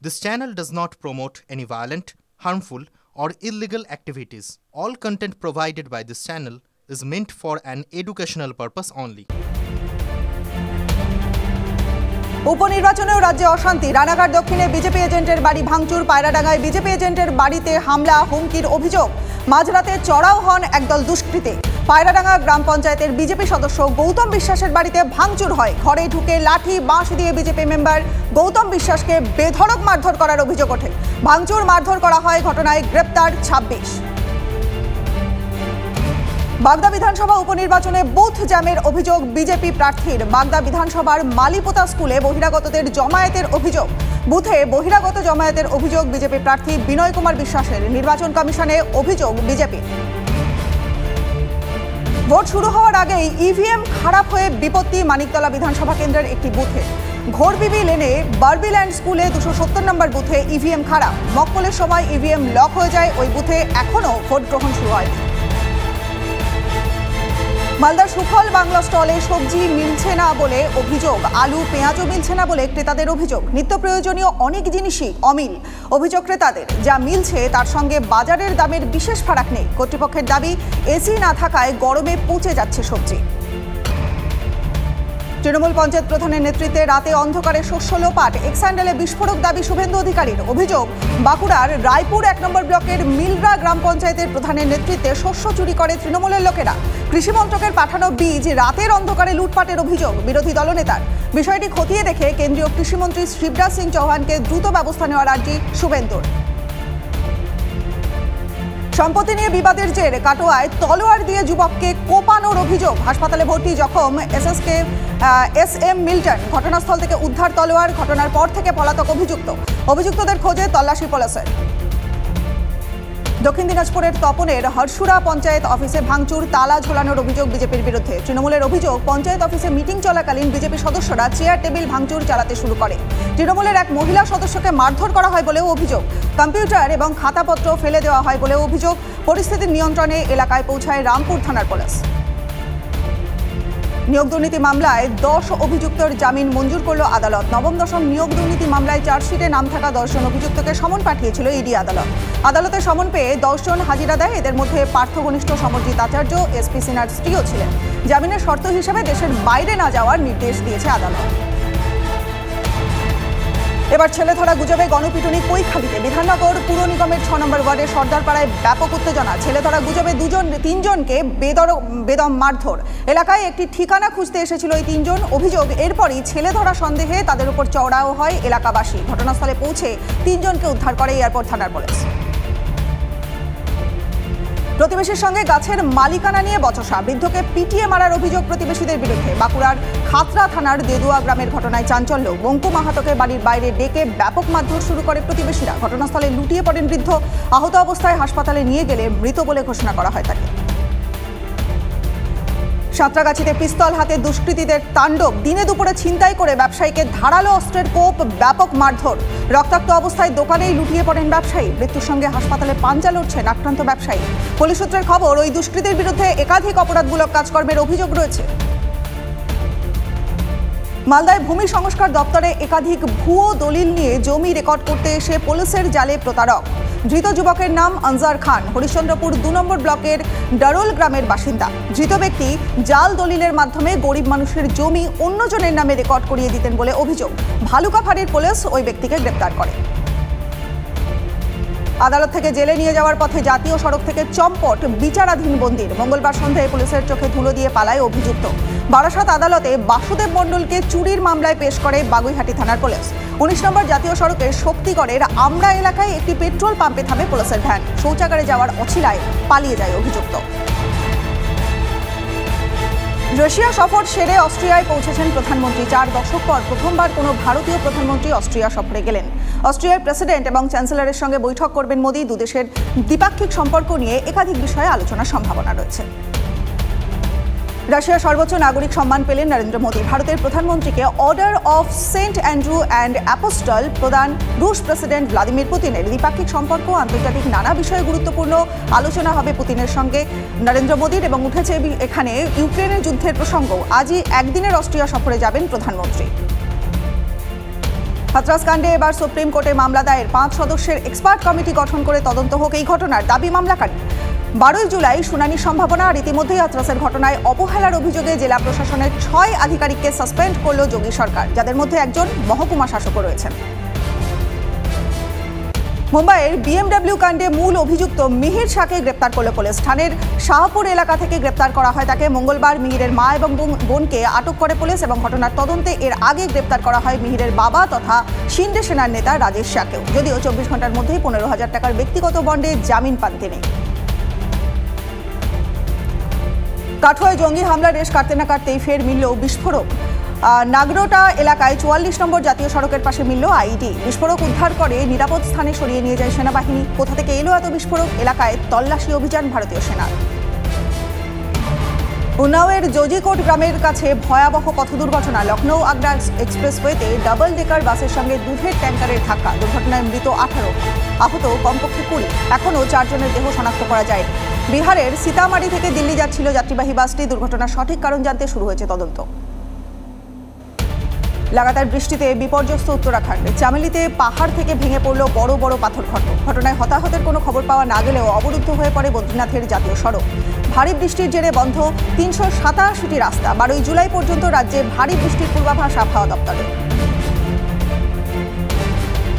This channel does not promote any violent, harmful, or illegal activities. All content provided by this channel is meant for an educational purpose only. উপনির্বাচনেও রাজ্যে অশান্তি। রানাঘাট দক্ষিণে BJP এজেন্টের বাড়ি ভাঙচুর, পায়রাডাঙ্গায় BJP এজেন্টের বাড়িতে হামলা, হুমকির অভিযোগ। মাঝরাতে চড়াও হন একদল দুষ্কৃতী। পায়রাডাঙ্গা গ্রাম পঞ্চায়েতের বিজেপি সদস্য গৌতম বিশ্বাসের বাড়িতে ভাঙচুর হয়। ঘরে ঢুকে লাঠি বাঁশ দিয়ে বিজেপি মেম্বার গৌতম বিশ্বাসকে বেধড়ক মারধর করার অভিযোগ ওঠে। ভাঙচুর মারধর করা হয়, ঘটনায় গ্রেপ্তার 26। বাগদা বিধানসভা উপনির্বাচনে বুথ জ্যামের অভিযোগ বিজেপি প্রার্থীর। বাগদা বিধানসভার মালিপোতা স্কুলে বহিরাগতদের জমায়েতের অভিযোগ। বুথে বহিরাগত জমায়েতের অভিযোগ বিজেপি প্রার্থী বিনয় কুমার বিশ্বাসের। নির্বাচন কমিশনে অভিযোগ বিজেপির। ভোট শুরু হওয়ার আগেই ইভিএম খারাপ হয়ে বিপত্তি মানিকতলা বিধানসভা কেন্দ্রের একটি বুথে। ঘোরবিবি লেনে বার্বিল্যান্ড স্কুলে 270 নম্বর বুথে ইভিএম খারাপ। মক্কলের সময় ইভিএম লক হয়ে যায় ওই বুথে, এখনও ভোট গ্রহণ শুরু হয়নি। মালদার সুফল বাংলা স্টলে সবজি মিলছে না বলে অভিযোগ। আলু পেঁয়াজও মিলছে না বলে ক্রেতাদের অভিযোগ। নিত্য প্রয়োজনীয় অনেক জিনিসই অমিল। অভিযোগ ক্রেতাদের, যা মিলছে তার সঙ্গে বাজারের দামের বিশেষ ফারাক নেই। কর্তৃপক্ষের দাবি, এসি না থাকায় গরমে পচে যাচ্ছে সবজি। তৃণমূল পঞ্চায়েত প্রধানের নেতৃত্বে রাতে অন্ধকারে শস্য লোপাট, এক্স্যান্ডেলে বিস্ফোরক দাবি শুভেন্দু অধিকারীর। অভিযোগ, বাঁকুড়ার রায়পুর 1 নম্বর ব্লকের মিলরা গ্রাম পঞ্চায়েতের প্রধানের নেতৃত্বে শস্য চুরি করে তৃণমূলের লোকেরা। কৃষি মন্ত্রকের পাঠানো বীজ রাতের অন্ধকারে লুটপাটের অভিযোগ বিরোধী দলনেতার। বিষয়টি খতিয়ে দেখে কেন্দ্রীয় কৃষিমন্ত্রী শিবরাজ সিং চৌহানকে দ্রুত ব্যবস্থা নেওয়ার আর্জি শুভেন্দুর। সম্পত্তি নিয়ে বিবাদের জের কাটোয়ায় তলোয়ার দিয়ে যুবককে কোপানোর অভিযোগ। হাসপাতালে ভর্তি জখম এস.এম. মিল্টন। ঘটনাস্থল থেকে উদ্ধার তলোয়ার। ঘটনার পর থেকে পলাতক অভিযুক্তদের খোঁজে তল্লাশি পুলিশের। দক্ষিণ দিনাজপুরের তপনের হরসুরা পঞ্চায়েত অফিসে ভাঙচুর, তালা ঝোলানোর অভিযোগ বিজেপির বিরুদ্ধে। তৃণমূলের অভিযোগ, পঞ্চায়েত অফিসে মিটিং চলাকালীন বিজেপি সদস্যরা চেয়ার টেবিল ভাঙচুর চালাতে শুরু করে। তৃণমূলের এক মহিলা সদস্যকে মারধর করা হয় বলেও অভিযোগ। কম্পিউটার এবং খাতাপত্র ফেলে দেওয়া হয় বলেও অভিযোগ। পরিস্থিতির নিয়ন্ত্রণে এলাকায় পৌঁছায় রামপুর থানার পুলিশ। নিয়োগ দুর্নীতি মামলায় 10 অভিযুক্তর জামিন মঞ্জুর করল আদালত। নবম-দশম নিয়োগ দুর্নীতি মামলায় চার্জশিটে নাম থাকা 10 জন অভিযুক্তকে সমন পাঠিয়েছিল ইডি আদালত। আদালতে সমন পেয়ে 10 জন হাজিরা দেয়। এদের মধ্যে পার্থঘনিষ্ঠ সমরজিৎ আচার্য, এসপি সিনহার স্ত্রীও ছিলেন। জামিনের শর্ত হিসেবে দেশের বাইরে না যাওয়ার নির্দেশ দিয়েছে আদালত। এবার ছেলেধরা গুজবে গণপিটুনি কৈখালীতে। বিধাননগর পুর নিগমের 6 নম্বর ওয়ার্ডের সর্দারপাড়ায় ব্যাপক উত্তেজনা। ছেলেধরা গুজবে 3জনকে বেদম মারধর। এলাকায় একটি ঠিকানা খুঁজতে এসেছিল এই 3 জন। অভিযোগ, এরপরই ছেলেধরা সন্দেহে তাদের উপর চড়াও হয় এলাকাবাসী। ঘটনাস্থলে পৌঁছে 3 জনকে উদ্ধার করে এয়ারপোর্ট থানার পুলিশ। প্রতিবেশীর সঙ্গে গাছের মালিকানা নিয়ে বচসা, বৃদ্ধকে পিটিয়ে মারার অভিযোগ প্রতিবেশীদের বিরুদ্ধে। বাঁকুড়ার খাতড়া থানার দেদুয়া গ্রামের ঘটনায় চাঞ্চল্য। বঙ্কু মাহাতোকে বাড়ির বাইরে ডেকে ব্যাপক মারধর শুরু করে প্রতিবেশীরা। ঘটনাস্থলে লুটিয়ে পড়েন বৃদ্ধ। আহত অবস্থায় হাসপাতালে নিয়ে গেলে মৃত বলে ঘোষণা করা হয় তাকে। সাঁতরাগাছিতে পিস্তল হাতে দুষ্কৃতীদের তাণ্ডব। দিনে দুপুরে ছিনতাই করে ব্যবসায়ীকে ধারালো অস্ত্রের কোপ, ব্যাপক মারধর। রক্তাক্ত অবস্থায় দোকানেই লুটিয়ে পড়েন ব্যবসায়ী। মৃত্যুর সঙ্গে হাসপাতালে পাঞ্জা লড়ছেন আক্রান্ত ব্যবসায়ী। পুলিশ সূত্রের খবর, ওই দুষ্কৃতীর বিরুদ্ধে একাধিক অপরাধমূলক কাজকর্মের অভিযোগ রয়েছে। মালদায় ভূমি সংস্কার দপ্তরে একাধিক ভুয়ো দলিল নিয়ে জমি রেকর্ড করতে এসে পুলিশের জালে প্রতারক। ধৃত যুবকের নাম আনজার খান, হরিশ্চন্দ্রপুর 2 নম্বর ব্লকের ডারোল গ্রামের বাসিন্দা। ধৃত ব্যক্তি জাল দলিলের মাধ্যমে গরিব মানুষের জমি অন্যজনের নামে রেকর্ড করিয়ে দিতেন বলে অভিযোগ। ভালুকা ফাঁড়ির পুলিশ ওই ব্যক্তিকে গ্রেপ্তার করে। আদালত থেকে জেলে নিয়ে যাওয়ার পথে জাতীয় সড়ক থেকে চম্পট বিচারাধীন বন্দির। মঙ্গলবার সন্ধ্যায় পুলিশের চোখে ধুলো দিয়ে পালায় অভিযুক্ত। বারাসাত আদালতে বাসুদেব মণ্ডলকে চুরির মামলায় পেশ করে বাগুইহাটি থানার পুলিশ। 19 নম্বর জাতীয় সড়কের শক্তিগড়ের আমড়া এলাকায় একটি পেট্রোল পাম্পে থামে পুলিশের ভ্যান। শৌচাগারে যাওয়ার অছিলায় পালিয়ে যায় অভিযুক্ত। রাশিয়া সফর সেরে অস্ট্রিয়ায় পৌঁছেছেন প্রধানমন্ত্রী। 4 দশক পর প্রথমবার কোনো ভারতীয় প্রধানমন্ত্রী অস্ট্রিয়া সফরে গেলেন। অস্ট্রিয়ার প্রেসিডেন্ট এবং চ্যান্সেলরের সঙ্গে বৈঠক করবেন মোদি। দুদেশের দ্বিপাক্ষিক সম্পর্ক নিয়ে একাধিক বিষয়ে আলোচনার সম্ভাবনা রয়েছে। রাশিয়ার সর্বোচ্চ নাগরিক সম্মান পেলেন নরেন্দ্র মোদী। ভারতের প্রধানমন্ত্রীকে order of Saint Andrew and apostle প্রদান। রুশ প্রেসিডেন্ট ভ্লাদিমির পুতিনের। দ্বিপাক্ষিক সম্পর্ক, আন্তর্জাতিক নানা বিষয়ে গুরুত্বপূর্ণ আলোচনা হবে পুতিনের সঙ্গে নরেন্দ্র মোদীর। এবং উঠেছে এখানে ইউক্রেনের যুদ্ধের প্রসঙ্গ। আজই একদিনের অস্ট্রিয়া সফরে যাবেন প্রধানমন্ত্রী। হাথরাস কাণ্ডে এবার সুপ্রিম কোর্টে মামলা দায়ের 5 সদস্যের এক্সপার্ট কমিটি গঠন করে তদন্ত হোক এই ঘটনার দাবি মামলাকারী। 12 জুলাই শুনানির সম্ভাবনা। আর ইতিমধ্যেই হাথরাসের ঘটনায় অবহেলার অভিযোগে জেলা প্রশাসনের 6 আধিকারিককে সাসপেন্ড করল যোগী সরকার, যাদের মধ্যে একজন মহকুমা শাসকও রয়েছেন। মুম্বাইয়ের BMW কাণ্ডে মূল অভিযুক্ত মিহির শাহকে গ্রেপ্তার করল পুলিশ। থানের শাহপুর এলাকা থেকে গ্রেপ্তার করা হয় তাকে। মঙ্গলবার মিহিরের মা এবং বোনকে আটক করে পুলিশ এবং ঘটনার তদন্তে এর আগে গ্রেপ্তার করা হয় মিহিরের বাবা তথা শিন্ডে সেনার নেতা রাজেশ শাহকেও। যদিও 24 ঘন্টার মধ্যেই 15,000 টাকার ব্যক্তিগত বন্ডে জামিন পান তিনি। কাঠুয়ায় জঙ্গি হামলার রেশ কাটতে না কাটতেই ফের মিলল বিস্ফোরক। নাগরোটা এলাকায় 44 নম্বর জাতীয় সড়কের পাশে মিলল আইডি। বিস্ফোরক উদ্ধার করে নিরাপদ স্থানে সরিয়ে নিয়ে যায় সেনাবাহিনী। কোথা থেকে এলো এত বিস্ফোরক? এলাকায় তল্লাশি অভিযান ভারতীয় সেনার। উন্নাওয়ের জজিকোট গ্রামের কাছে ভয়াবহ পথ দুর্ঘটনা। লখনৌ আগ্রা এক্সপ্রেসওয়েতে ডাবল ডেকার বাসের সঙ্গে দুধের ট্যাঙ্কারের ধাক্কা। দুর্ঘটনায় মৃত 18, আহত কমপক্ষে 20। এখনও 4 জনের দেহ শনাক্ত করা যায়নি। বিহারের সীতামারি থেকে দিল্লি যাচ্ছিল যাত্রীবাহী বাসটি। দুর্ঘটনার সঠিক কারণ জানতে শুরু হয়েছে তদন্ত। লাগাতার বৃষ্টিতে বিপর্যস্ত উত্তরাখণ্ড। চামেলিতে পাহাড় থেকে ভেঙে পড়ল বড় বড় পাথরখণ্ড। ঘটনায় হতাহতের কোনো খবর পাওয়া না গেলেও অবরুদ্ধ হয়ে পড়ে বদ্রীনাথের জাতীয় সড়ক। ভারী বৃষ্টির জেরে বন্ধ 387টি রাস্তা। 12 জুলাই পর্যন্ত রাজ্যে ভারী বৃষ্টির পূর্বাভাস আবহাওয়া দপ্তরের।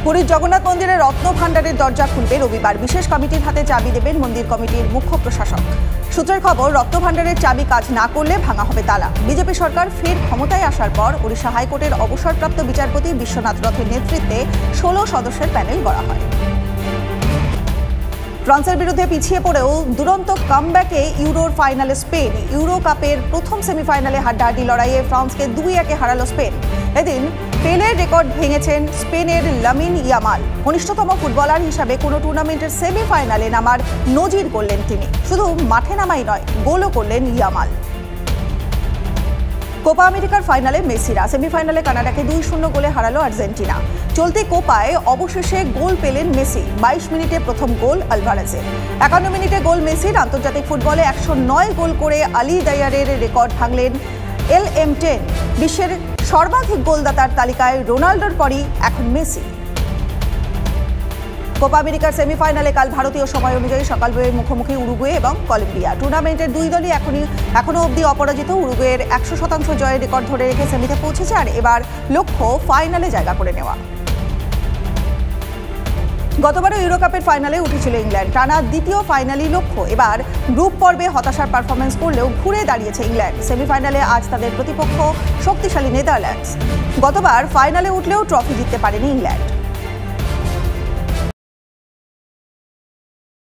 পুরীর জগন্নাথ মন্দিরের রত্ন ভাণ্ডারের দরজা খুলবে রবিবার। বিশেষ কমিটির হাতে চাবি দেবেন মন্দির কমিটির মুখ্য প্রশাসক। সূত্রের খবর, রত্ন ভাণ্ডারের চাবি কাজ না করলে ভাঙা হবে তালা। বিজেপি সরকার ফের ক্ষমতায় আসার পর ওড়িশা হাইকোর্টের অবসরপ্রাপ্ত বিচারপতি বিশ্বনাথ রথের নেতৃত্বে 16 সদস্যের প্যানেল গড়া হয়। ফ্রান্সের বিরুদ্ধে পিছিয়ে পড়েও দুরন্ত কামব্যাকে ইউরোর ফাইনালে স্পেন। ইউরো কাপের প্রথম সেমিফাইনালে হাড্ডাহাড্ডি লড়াইয়ে ফ্রান্সকে 2-1 হারালো স্পেন। এদিন পেলের রেকর্ড ভেঙেছেন স্পেনের লামিন ইয়ামাল। কনিষ্ঠতম ফুটবলার হিসাবে কোনো টুর্নামেন্টের সেমিফাইনালে নামার নজির করলেন তিনি। শুধু মাঠে নামাই নয়, গোলও করলেন ইয়ামাল। কোপা আমেরিকার ফাইনালে মেসিরা। সেমিফাইনালে কানাডাকে 2-0 গোলে হারালো আর্জেন্টিনা। চলতি কোপায় অবশেষে গোল পেলেন মেসি। 22 মিনিটে প্রথম গোল আলভারেজের। 51 মিনিটে গোল মেসির। আন্তর্জাতিক ফুটবলে 109 গোল করে আলী দায়ারের রেকর্ড ভাঙলেন LM10। বিশ্বের সর্বাধিক গোলদাতার তালিকায় রোনাল্ডোর পরই এখন মেসি। কোপা আমেরিকার সেমিফাইনালে কাল ভারতীয় সময় অনুযায়ী সকাল মুখোমুখি উরুগুয়ে এবং কলম্বিয়া। টুর্নামেন্টের দুই দলই এখনও অবধি অপরাজিত। উরুগুয়ের 100% জয়ের রেকর্ড ধরে রেখে সেমিতে পৌঁছেছে। আর এবার লক্ষ্য ফাইনালে জায়গা করে নেওয়া। গতবারও ইউরোকাপের ফাইনালে উঠেছিল ইংল্যান্ড। টানা দ্বিতীয় ফাইনালই লক্ষ্য। এবার গ্রুপ পর্বে হতাশার পারফরমেন্স করলেও ঘুরে দাঁড়িয়েছে ইংল্যান্ড। সেমিফাইনালে আজ তাদের প্রতিপক্ষ শক্তিশালী নেদারল্যান্ডস। গতবার ফাইনালে উঠলেও ট্রফি জিততে পারেনি ইংল্যান্ড।